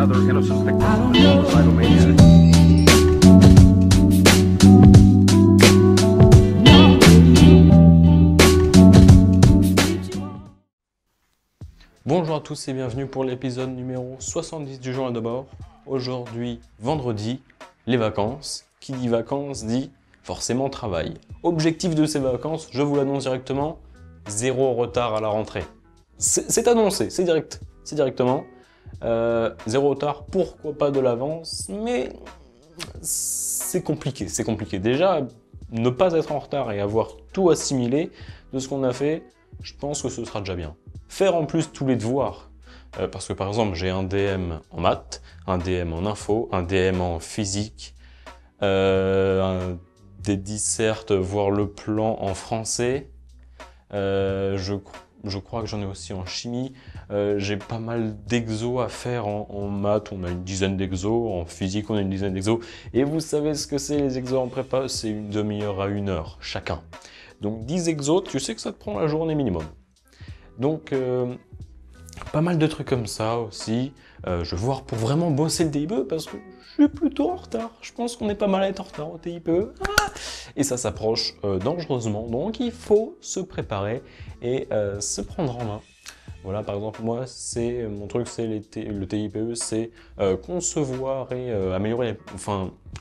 another innocent victim of a homicidal maniac. Bonjour à tous et bienvenue pour l'épisode numéro 70 du journal de bord. Aujourd'hui, vendredi, les vacances. Qui dit vacances dit forcément travail. Objectif de ces vacances, je vous l'annonce directement, 0 retard à la rentrée. C'est annoncé, c'est direct, c'est directement. 0 retard, pourquoi pas de l'avance, mais c'est compliqué, c'est compliqué. Déjà, ne pas être en retard et avoir tout assimilé de ce qu'on a fait, je pense que ce sera déjà bien. Faire en plus tous les devoirs, parce que par exemple j'ai un DM en maths, un DM en info, un DM en physique, des dissertes, voire le plan en français, je crois que j'en ai aussi en chimie, j'ai pas mal d'exos à faire en maths, on a une dizaine d'exos, en physique on a une dizaine d'exos, et vous savez ce que c'est les exos en prépa, c'est une demi-heure à 1 heure chacun. Donc 10 exos, tu sais que ça te prend la journée minimum. Donc, pas mal de trucs comme ça aussi. Je vais voir pour vraiment bosser le TIPE parce que je suis plutôt en retard. Je pense qu'on est pas mal à être en retard au TIPE. Et ça s'approche dangereusement. Donc, il faut se préparer et se prendre en main. Voilà, par exemple, moi, mon truc, c'est le TIPE, c'est concevoir et améliorer,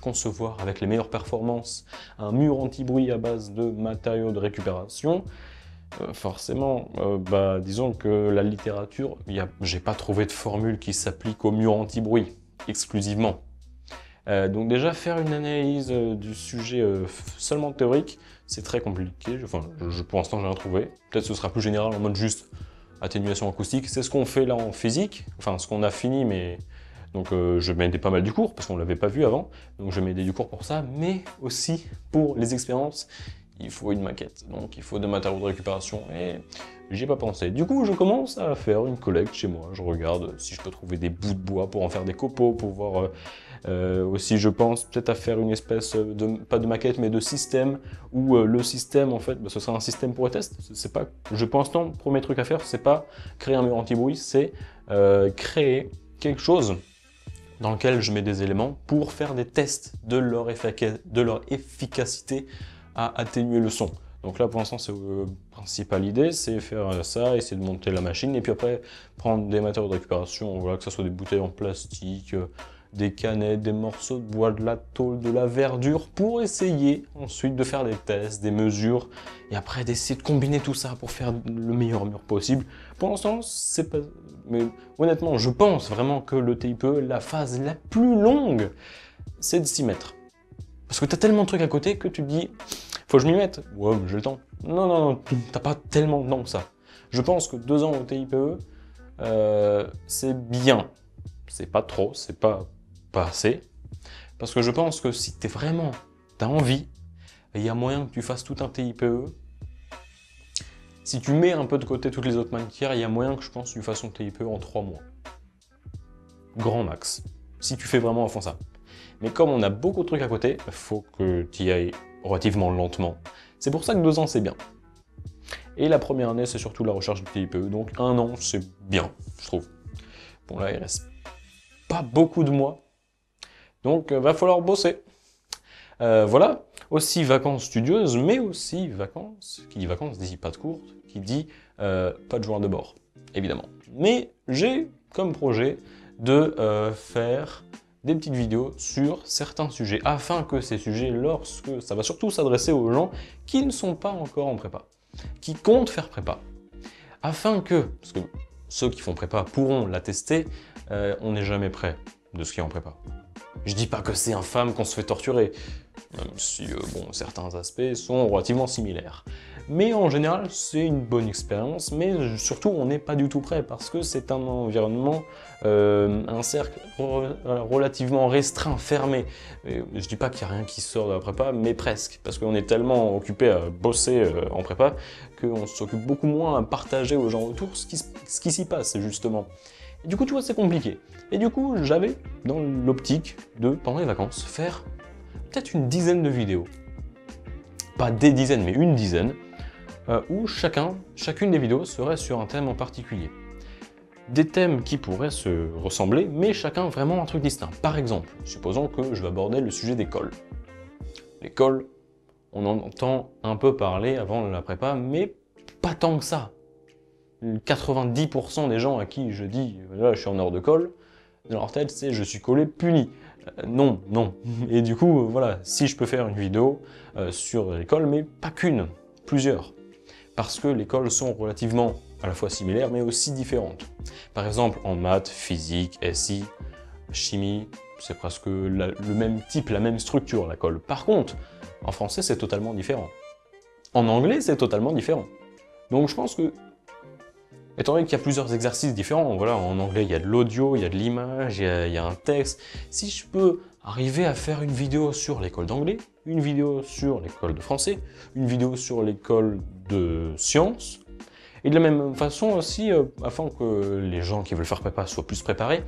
concevoir avec les meilleures performances un mur anti-bruit à base de matériaux de récupération. Forcément, disons que la littérature, j'ai pas trouvé de formule qui s'applique au mur anti-bruit, exclusivement. Donc déjà, faire une analyse du sujet seulement théorique, c'est très compliqué. Pour l'instant, j'ai rien trouvé. Peut-être ce sera plus général en mode juste atténuation acoustique. C'est ce qu'on fait là en physique, enfin ce qu'on a fini, mais... Donc je m'aidais pas mal du cours, parce qu'on l'avait pas vu avant. Donc je m'aidais du cours pour ça, mais aussi pour les expériences. Il faut une maquette, donc il faut des matériaux de récupération, et j'y ai pas pensé. Du coup, je commence à faire une collecte chez moi. Je regarde si je peux trouver des bouts de bois pour en faire des copeaux, pour voir... aussi, je pense peut-être à faire une espèce de, pas de maquette, mais de système, où le système, en fait, ce sera un système pour les tests. C'est pas, je pense, le premier truc à faire, c'est pas créer un mur anti-bruit, c'est créer quelque chose dans lequel je mets des éléments pour faire des tests de leur efficacité à atténuer le son. Donc là, pour l'instant, c'est la principale idée, c'est faire ça, essayer de monter la machine, et puis après, prendre des matériaux de récupération, voilà, que ce soit des bouteilles en plastique, des canettes, des morceaux de bois, de la tôle, de la verdure, pour essayer ensuite de faire des tests, des mesures, et après d'essayer de combiner tout ça pour faire le meilleur mur possible. Pour l'instant, c'est pas... Mais honnêtement, je pense vraiment que le TIPE, la phase la plus longue, c'est de s'y mettre. Parce que t'as tellement de trucs à côté que tu te dis, faut que je m'y mette. Ouais, mais j'ai le temps. Non, non, non, t'as pas tellement de temps que ça. Je pense que 2 ans au TIPE, c'est bien. C'est pas trop, c'est pas assez. Parce que je pense que si t'as envie, il y a moyen que tu fasses tout un TIPE. Si tu mets un peu de côté toutes les autres matières, il y a moyen que je pense que tu fasses ton TIPE en 3 mois. Grand max. Si tu fais vraiment à fond ça. Mais comme on a beaucoup de trucs à côté, il faut que tu y ailles relativement lentement. C'est pour ça que 2 ans, c'est bien. Et la première année, c'est surtout la recherche du TIPE. Donc 1 an, c'est bien, je trouve. Bon, là, il reste pas beaucoup de mois. Donc, va falloir bosser. Voilà. Aussi vacances studieuses, mais aussi vacances. Qui dit vacances dit pas de cours, qui dit pas de journal de bord, évidemment. Mais j'ai comme projet de faire des petites vidéos sur certains sujets, afin que ces sujets, lorsque ça va surtout s'adresser aux gens qui ne sont pas encore en prépa, qui comptent faire prépa, afin que, parce que ceux qui font prépa pourront l'attester, on n'est jamais prêt de ce qui est en prépa. Je dis pas que c'est infâme qu'on se fait torturer, même si certains aspects sont relativement similaires. Mais en général, c'est une bonne expérience, mais surtout, on n'est pas du tout prêt, parce que c'est un environnement, un cercle relativement restreint, fermé. Et je dis pas qu'il n'y a rien qui sort de la prépa, mais presque, parce qu'on est tellement occupé à bosser en prépa, qu'on s'occupe beaucoup moins à partager aux gens autour ce qui s'y passe, justement. Et du coup, tu vois, c'est compliqué. Et du coup, j'avais dans l'optique de, pendant les vacances, faire peut-être une dizaine de vidéos. Pas des dizaines, mais une dizaine, où chacune des vidéos serait sur un thème en particulier. des thèmes qui pourraient se ressembler, mais chacun vraiment un truc distinct. Par exemple, supposons que je vais aborder le sujet des cols. Les cols, on en entend un peu parler avant la prépa, mais pas tant que ça. 90% des gens à qui je dis « là, je suis en heure de colle », dans leur tête, c'est « je suis collé, puni ». Non, non. Et du coup, voilà, si je peux faire une vidéo sur l'école, mais pas qu'une, plusieurs. Parce que les cols sont relativement à la fois similaires, mais aussi différentes. Par exemple, en maths, physique, SI, chimie, c'est presque le même type, la même structure, la colle. Par contre, en français, c'est totalement différent. En anglais, c'est totalement différent. Donc je pense que, étant donné qu'il y a plusieurs exercices différents, voilà, en anglais, il y a de l'audio, il y a de l'image, il y a un texte. Si je peux arriver à faire une vidéo sur l'école d'anglais, une vidéo sur l'école de français, une vidéo sur l'école de sciences, et de la même façon aussi, afin que les gens qui veulent faire prépa soient plus préparés,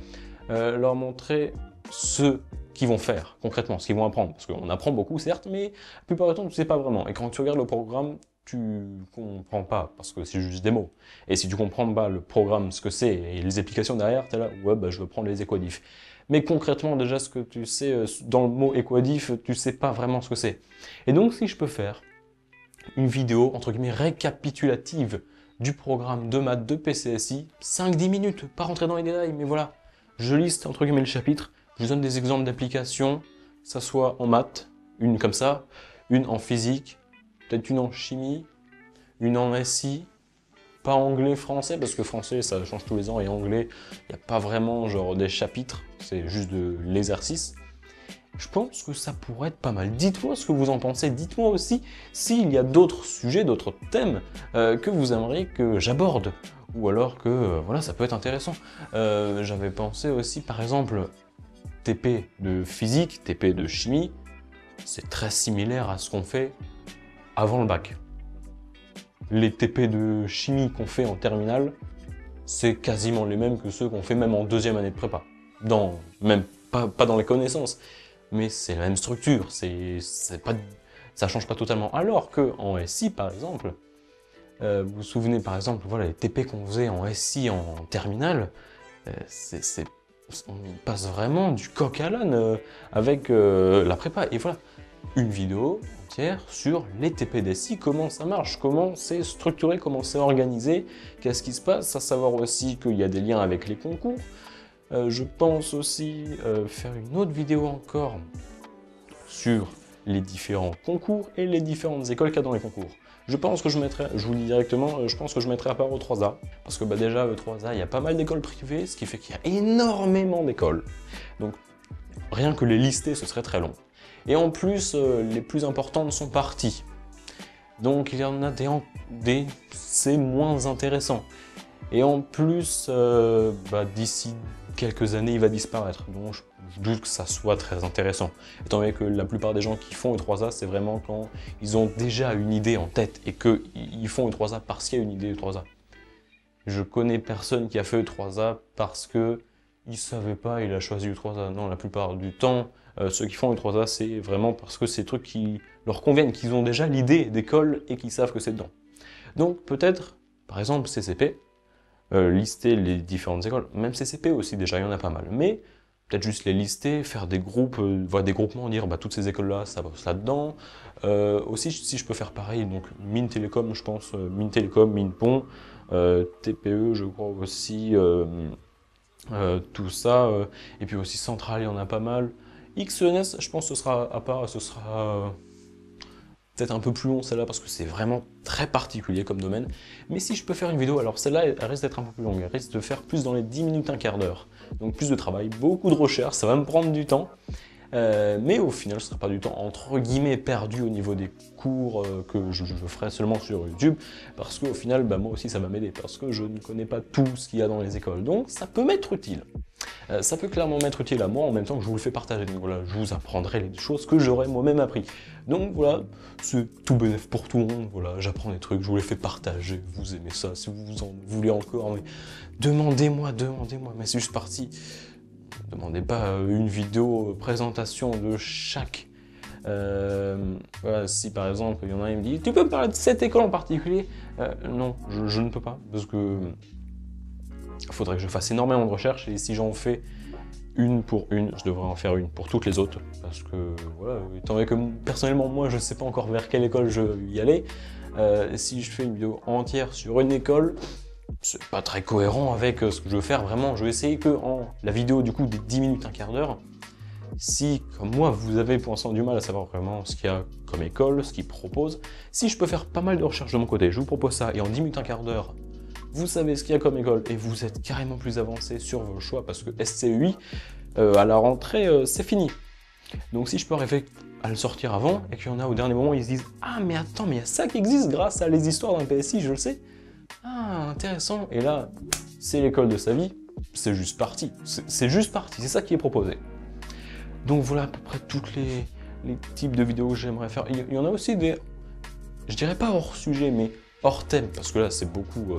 leur montrer ce qu'ils vont faire concrètement, ce qu'ils vont apprendre. Parce qu'on apprend beaucoup, certes, mais la plupart du temps, tu ne sais pas vraiment. Et quand tu regardes le programme, tu comprends pas, parce que c'est juste des mots. Et si tu comprends pas le programme, ce que c'est, et les applications derrière, tu es là, ouais, bah, je veux prendre les équadifs. Mais concrètement, déjà, ce que tu sais, dans le mot équadif, tu sais pas vraiment ce que c'est. Et donc, si je peux faire une vidéo, entre guillemets, récapitulative du programme de maths de PCSI, 5-10 minutes, pas rentrer dans les détails, mais voilà, je liste, entre guillemets, le chapitre, je vous donne des exemples d'applications, que ça soit en maths, une comme ça, une en physique, peut-être une en chimie, une en SI, pas anglais, français, parce que français, ça change tous les ans, et anglais, il n'y a pas vraiment genre des chapitres, c'est juste de l'exercice. Je pense que ça pourrait être pas mal. Dites-moi ce que vous en pensez, dites-moi aussi s'il y a d'autres sujets, d'autres thèmes que vous aimeriez que j'aborde, ou alors que, voilà, ça peut être intéressant. J'avais pensé aussi, par exemple, TP de physique, TP de chimie, c'est très similaire à ce qu'on fait avant le bac. Les TP de chimie qu'on fait en terminale, c'est quasiment les mêmes que ceux qu'on fait même en deuxième année de prépa. Même pas dans les connaissances, mais c'est la même structure, ça change pas totalement. Alors qu'en SI, par exemple, vous vous souvenez par exemple, voilà, les TP qu'on faisait en SI en terminale, on passe vraiment du coq à l'âne avec la prépa. Et voilà, une vidéo entière sur les TP d'SI, comment ça marche, comment c'est structuré, comment c'est organisé, qu'est-ce qui se passe, à savoir aussi qu'il y a des liens avec les concours. Je pense aussi faire une autre vidéo encore sur les différents concours et les différentes écoles qu'il y a dans les concours. Je pense que je mettrai, je vous le dis directement, je pense que je mettrai à part E3A, parce que bah, déjà E3A, il y a pas mal d'écoles privées, ce qui fait qu'il y a énormément d'écoles. Donc rien que les lister, ce serait très long. Et en plus, les plus importantes sont parties. Donc il y en a c'est moins intéressant. Et en plus, d'ici quelques années, il va disparaître. Donc je doute que ça soit très intéressant. Étant donné que la plupart des gens qui font E3A, c'est vraiment quand ils ont déjà une idée en tête et qu'ils font E3A parce qu'il y a une idée E3A. Je connais personne qui a fait E3A parce que il savait pas, il a choisi E3A. Non, la plupart du temps, ceux qui font E3A, c'est vraiment parce que c'est des trucs qui leur conviennent, qu'ils ont déjà l'idée d'école et qu'ils savent que c'est dedans. Donc peut-être, par exemple, CCP, lister les différentes écoles, même CCP aussi déjà, il y en a pas mal, mais peut-être juste les lister, faire des groupes, voilà, des groupements, dire bah, toutes ces écoles-là, ça bosse là-dedans. Aussi, si je peux faire pareil, donc Mines Télécom, je pense, Mines Télécom, Mines Pont, TPE, je crois aussi, tout ça, et puis aussi Centrale, il y en a pas mal. XENS, je pense que ce sera à part, ce sera peut-être un peu plus long celle-là parce que c'est vraiment très particulier comme domaine. Mais si je peux faire une vidéo, alors celle-là elle risque d'être un peu plus longue, elle risque de faire plus dans les 10 minutes, un quart d'heure. Donc plus de travail, beaucoup de recherche, ça va me prendre du temps. Mais au final, ce ne sera pas du temps entre guillemets perdu au niveau des cours que je ferai seulement sur YouTube, parce qu'au final, bah, moi aussi ça va m'aider, parce que je ne connais pas tout ce qu'il y a dans les écoles, donc ça peut m'être utile. Ça peut clairement m'être utile à moi en même temps que je vous le fais partager. Donc voilà, je vous apprendrai les choses que j'aurais moi-même appris. Donc voilà, c'est tout bénéf pour tout le monde. Voilà, j'apprends des trucs, je vous les fais partager. Vous aimez ça, si vous en voulez encore, mais demandez-moi, mais c'est juste parti. Demandez pas une vidéo présentation de chaque. Voilà, si par exemple il y en a un qui me dit tu peux me parler de cette école en particulier, non, je ne peux pas parce que Il faudrait que je fasse énormément de recherches, et si j'en fais une pour une, je devrais en faire une pour toutes les autres, parce que, voilà, étant donné que personnellement, moi, je ne sais pas encore vers quelle école je vais y aller, si je fais une vidéo entière sur une école, c'est pas très cohérent avec ce que je veux faire vraiment. Je vais essayer que la vidéo, du coup, des 10 minutes, un quart d'heure, si, comme moi, vous avez pour l'instant du mal à savoir vraiment ce qu'il y a comme école, ce qu'ils proposent, si je peux faire pas mal de recherches de mon côté, je vous propose ça, et en 10 minutes, un quart d'heure, vous savez ce qu'il y a comme école, et vous êtes carrément plus avancé sur vos choix, parce que SCEI, à la rentrée, c'est fini. Donc si je peux arriver à le sortir avant, et qu'il y en a au dernier moment, ils se disent « Ah, mais attends, mais il y a ça qui existe grâce à les histoires d'un PSI, je le sais. Ah, intéressant. » Et là, c'est l'école de sa vie, c'est juste parti. C'est juste parti, c'est ça qui est proposé. Donc voilà à peu près toutes les types de vidéos que j'aimerais faire. Il y en a aussi des, je dirais pas hors sujet, mais hors thème, parce que là, c'est beaucoup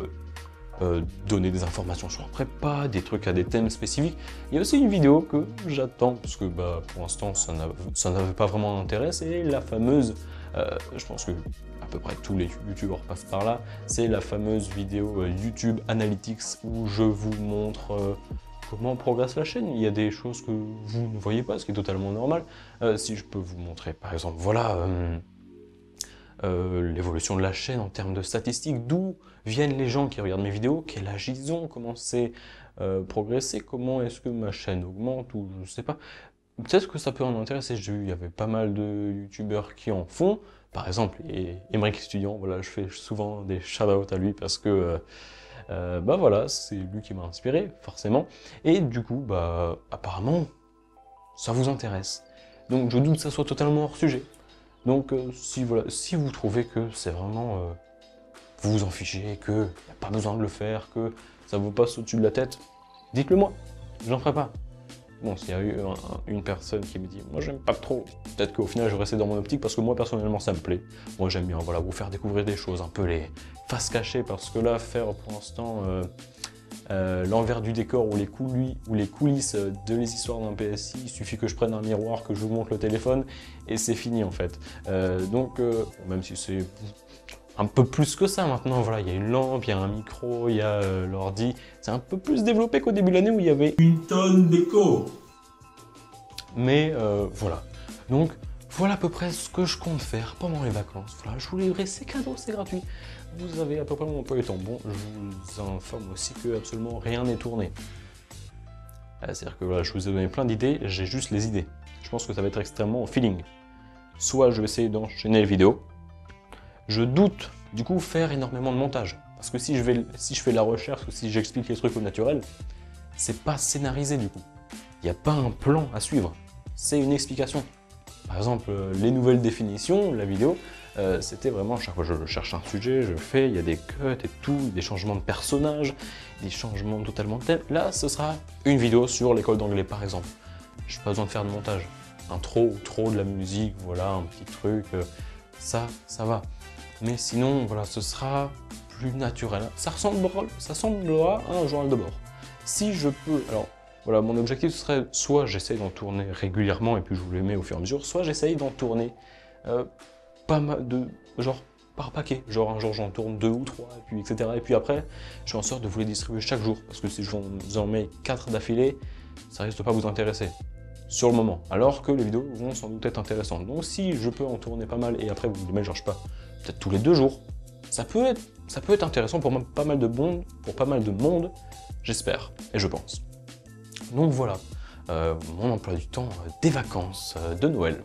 donner des informations sur la prépa, des trucs à des thèmes spécifiques. Il y a aussi une vidéo que j'attends, parce que bah, pour l'instant, ça n'avait pas vraiment d'intérêt, c'est la fameuse, je pense que à peu près tous les youtubeurs passent par là, c'est la fameuse vidéo YouTube Analytics, où je vous montre comment progresse la chaîne. Il y a des choses que vous ne voyez pas, ce qui est totalement normal. Si je peux vous montrer, par exemple, voilà, l'évolution de la chaîne en termes de statistiques, d'où viennent les gens qui regardent mes vidéos, quel âge ils ont, comment c'est progressé, comment est-ce que ma chaîne augmente, ou je sais pas. Peut-être que ça peut en intéresser. J'ai vu, il y avait pas mal de youtubeurs qui en font. Par exemple, Emeric Estudiant, voilà, je fais souvent des shout-outs à lui parce que bah voilà, c'est lui qui m'a inspiré, forcément. Et du coup, bah apparemment, ça vous intéresse. Donc je doute que ça soit totalement hors sujet. Donc si vous trouvez que c'est vraiment, vous vous en fichez, qu'il n'y a pas besoin de le faire, que ça vous passe au-dessus de la tête, dites-le moi, j'en ferai pas. Bon, s'il y a eu une personne qui me dit « Moi, j'aime pas trop », peut-être qu'au final, je vais rester dans mon optique parce que moi, personnellement, ça me plaît. Moi, j'aime bien voilà, vous faire découvrir des choses, un peu les faces cachées, parce que là, faire pour l'instant l'envers du décor ou les coulisses de les histoires d'un PSI, il suffit que je prenne un miroir, que je vous montre le téléphone, et c'est fini, en fait. Donc, même si c'est un peu plus que ça maintenant, voilà, il y a une lampe, il y a un micro, il y a l'ordi, c'est un peu plus développé qu'au début de l'année où il y avait une tonne d'écho. Mais voilà, donc voilà à peu près ce que je compte faire pendant les vacances. Voilà, je vous livre ces cadeaux, c'est gratuit. Vous avez à peu près mon emploi du temps. Bon, je vous informe aussi que absolument rien n'est tourné. C'est-à-dire que voilà, je vous ai donné plein d'idées, j'ai juste les idées. Je pense que ça va être extrêmement au feeling. Soit je vais essayer d'enchaîner les vidéos. Je doute, du coup, faire énormément de montage. Parce que si je fais de la recherche ou si j'explique les trucs au naturel, c'est pas scénarisé du coup. Il n'y a pas un plan à suivre, c'est une explication. Par exemple, les nouvelles définitions, la vidéo, c'était vraiment, chaque fois que je cherche un sujet, je fais, il y a des cuts et tout, des changements de personnages, des changements totalement de thème. Là, ce sera une vidéo sur l'école d'anglais, par exemple. Je n'ai pas besoin de faire de montage. Intro ou trop de la musique, voilà, un petit truc, ça va. Mais sinon, voilà, ce sera plus naturel. Ça ressemblera à un journal de bord. Si je peux, alors, voilà, mon objectif ce serait soit j'essaye d'en tourner régulièrement et puis je vous les mets au fur et à mesure, soit j'essaye d'en tourner pas mal de, genre par paquet, genre un jour j'en tourne 2 ou 3, et puis etc. Et puis après, je fais en sorte de vous les distribuer chaque jour, parce que si je vous en mets 4 d'affilée, ça risque de pas vous intéresser sur le moment, alors que les vidéos vont sans doute être intéressantes. Donc si je peux en tourner pas mal et après vous les mettre, genre je sais pas, peut-être tous les 2 jours, ça peut être intéressant pour pas mal de monde, j'espère et je pense. Donc voilà, mon emploi du temps des vacances de Noël.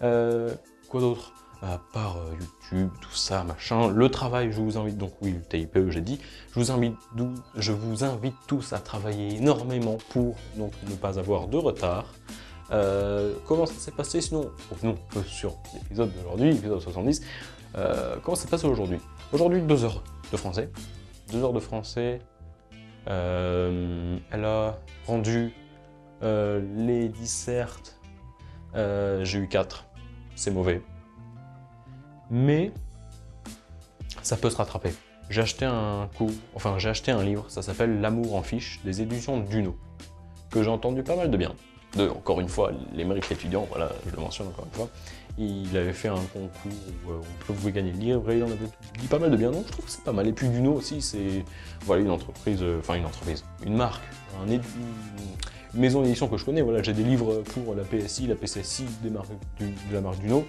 Quoi d'autre? À part YouTube, tout ça, machin, le travail, je vous invite, donc oui, le TIPE, j'ai dit, je vous invite tous à travailler énormément pour donc ne pas avoir de retard. Comment ça s'est passé sinon? Revenons sur l'épisode d'aujourd'hui, l'épisode 70. Comment ça s'est passé aujourd'hui? Aujourd'hui, 2 heures de français. 2 heures de français. Elle a rendu les dissertes. J'ai eu 4. C'est mauvais. Mais ça peut se rattraper. J'ai acheté un livre, ça s'appelle L'amour en fiche, des éditions Duno, que j'ai entendu pas mal de bien. encore une fois, l'émérite étudiant, voilà, je le mentionne encore une fois. Il avait fait un concours où on pouvait gagner le livre et il en avait dit pas mal de bien, donc je trouve que c'est pas mal. Et puis Duno aussi, c'est voilà, une entreprise, une marque, une maison d'édition que je connais. Voilà, j'ai des livres pour la PSI, la PCSI, de la marque Duno.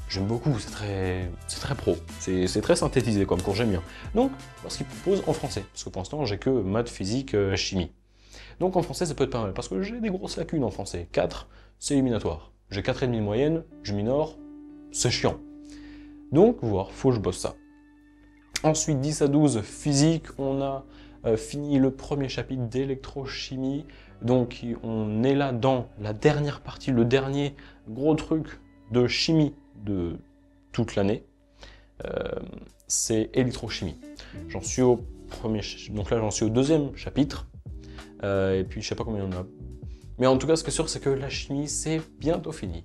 J'aime beaucoup, c'est très pro, c'est très synthétisé comme cours, j'aime bien. Donc, parce qu'il propose en français, parce que pour l'instant, j'ai que maths, physique, chimie. Donc en français, ça peut être pas mal, parce que j'ai des grosses lacunes en français. 4, c'est éliminatoire. J'ai 4,5 de moyenne, je minore, c'est chiant. Donc, voir, faut que je bosse ça. Ensuite, 10 à 12, physique, on a fini le premier chapitre d'électrochimie. Donc, on est là dans la dernière partie, le dernier gros truc de chimie de toute l'année. C'est électrochimie. J'en suis au premier, donc là, j'en suis au deuxième chapitre. Et puis, je sais pas combien il y en a. Mais en tout cas, ce qui est sûr, c'est que la chimie, c'est bientôt fini.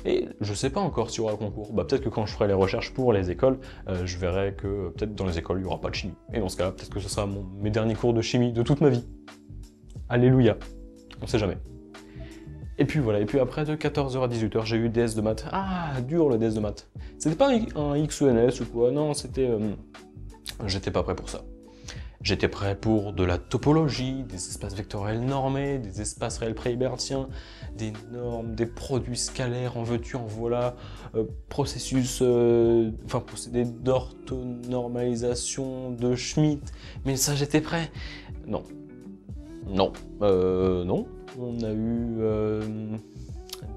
Et je sais pas encore s'il y aura le concours. Bah, peut-être que quand je ferai les recherches pour les écoles, je verrai que peut-être dans les écoles, il n'y aura pas de chimie. Et dans ce cas-là, peut-être que ce sera mes derniers cours de chimie de toute ma vie. Alléluia. On sait jamais. Et puis voilà, et puis après, de 14h à 18h, j'ai eu DS de maths. Ah, dur le DS de maths. C'était pas un XENS ou quoi, non, c'était... J'étais pas prêt pour ça. J'étais prêt pour de la topologie, des espaces vectoriels normés, des espaces réels préhibertiens, des normes, des produits scalaires, en veux-tu, en voilà, procédé d'orthonormalisation de Schmitt, mais ça j'étais prêt. Non. Non. Non. On a eu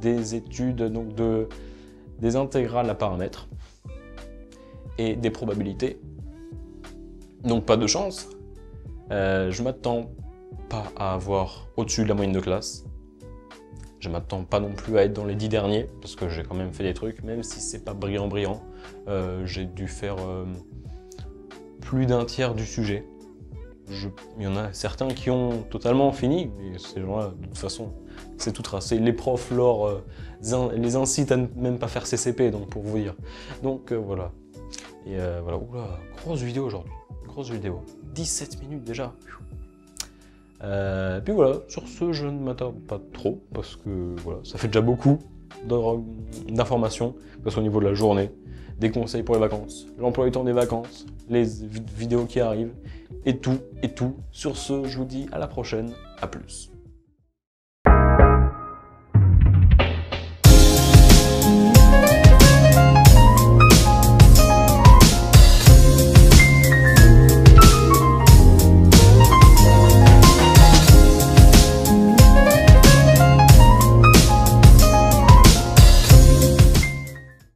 des études donc des intégrales à paramètres et des probabilités. Donc pas de chance, je m'attends pas à avoir au-dessus de la moyenne de classe. Je m'attends pas non plus à être dans les 10 derniers, parce que j'ai quand même fait des trucs, même si c'est pas brillant. J'ai dû faire plus d'un tiers du sujet. Il y en a certains qui ont totalement fini, mais ces gens-là, de toute façon, c'est tout tracé. Les profs les incitent à ne même pas faire CCP, donc pour vous dire. Donc voilà. Et voilà, oula, grosse vidéo aujourd'hui. Grosse vidéo, 17 minutes déjà. Puis voilà, sur ce, je ne m'attarde pas trop, parce que voilà, ça fait déjà beaucoup d'informations, parce qu'au niveau de la journée, des conseils pour les vacances, l'emploi du temps des vacances, les vidéos qui arrivent, et tout. Sur ce, je vous dis à la prochaine, à plus.